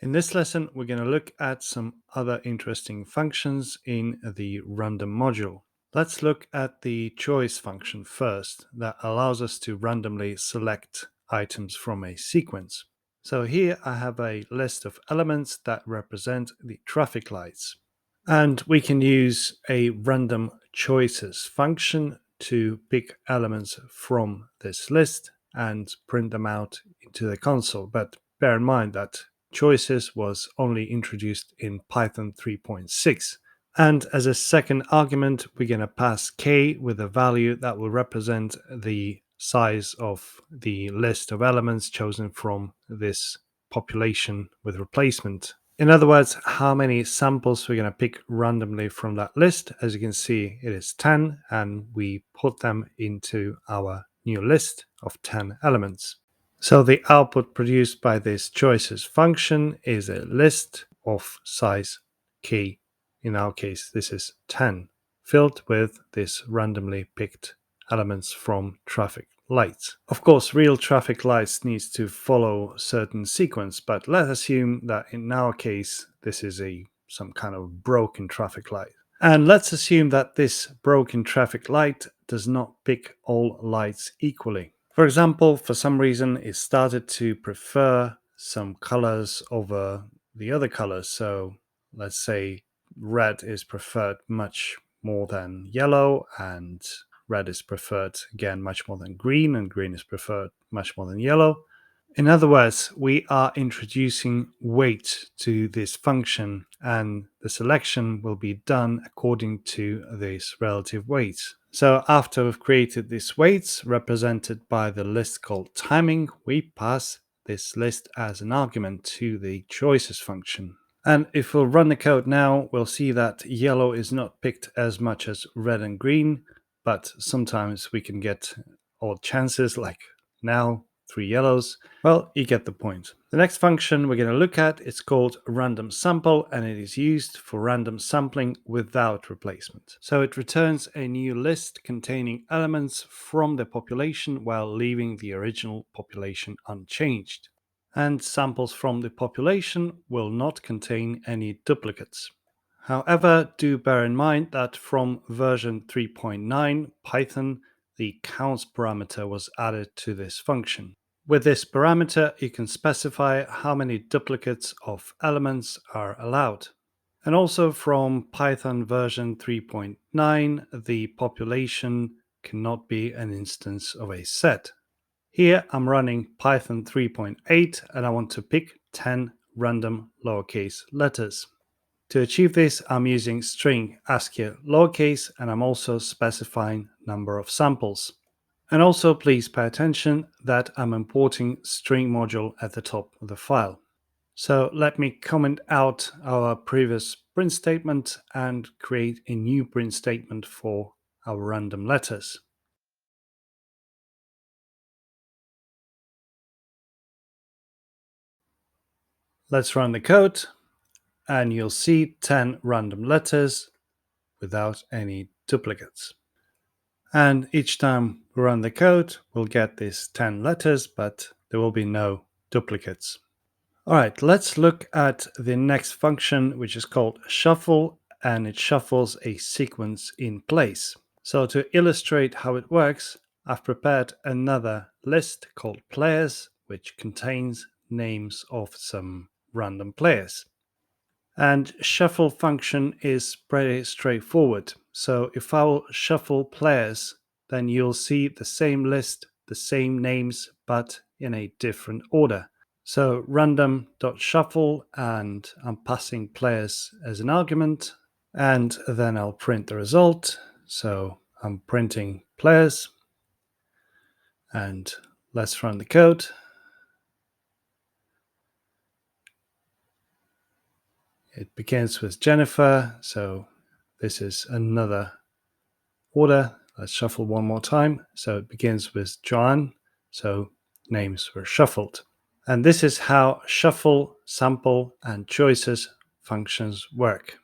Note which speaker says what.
Speaker 1: In this lesson, we're going to look at some other interesting functions in the random module. Let's look at the choice function first, that allows us to randomly select items from a sequence. So here I have a list of elements that represent the traffic lights. And we can use a random choices function to pick elements from this list and print them out into the console. But bear in mind that choices was only introduced in Python 3.6. And as a second argument, we're going to pass k with a value that will represent the size of the list of elements chosen from this population with replacement. In other words, how many samples we're going to pick randomly from that list. As you can see, it is 10, and we put them into our new list of 10 elements. So the output produced by this choices function is a list of size k. In our case, this is 10, filled with this randomly picked elements from traffic lights. Of course, real traffic lights needs to follow certain sequence, but let's assume that in our case, this is some kind of broken traffic light. And let's assume that this broken traffic light does not pick all lights equally. For example, for some reason, it started to prefer some colors over the other colors. So let's say red is preferred much more than yellow, and red is preferred again much more than green, and green is preferred much more than yellow. In other words, we are introducing weight to this function, and the selection will be done according to these relative weights. So after we've created these weights represented by the list called timing, we pass this list as an argument to the choices function. And if we'll run the code now, we'll see that yellow is not picked as much as red and green, but sometimes we can get odd chances like now 3 yellows. Well, you get the point. The next function we're going to look at is called random sample, and it is used for random sampling without replacement. So it returns a new list containing elements from the population while leaving the original population unchanged. And samples from the population will not contain any duplicates. However, do bear in mind that from version 3.9 Python, the counts parameter was added to this function. With this parameter, you can specify how many duplicates of elements are allowed. And also from Python version 3.9, the population cannot be an instance of a set. Here I'm running Python 3.8 and I want to pick 10 random lowercase letters. To achieve this, I'm using string ASCII lowercase, and I'm also specifying number of samples. And also please pay attention that I'm importing string module at the top of the file. So let me comment out our previous print statement and create a new print statement for our random letters. Let's run the code, and you'll see 10 random letters without any duplicates. And each time we run the code, we'll get these 10 letters, but there will be no duplicates. All right, let's look at the next function, which is called shuffle, and it shuffles a sequence in place. So to illustrate how it works, I've prepared another list called players, which contains names of some random players. And shuffle function is pretty straightforward. So if I will shuffle players, then you'll see the same list, the same names, but in a different order. So random.shuffle, and I'm passing players as an argument, and then I'll print the result. So I'm printing players, and let's run the code. It begins with Jennifer, so this is another order. Let's shuffle one more time. So it begins with John, so names were shuffled. And this is how shuffle, sample, and choices functions work.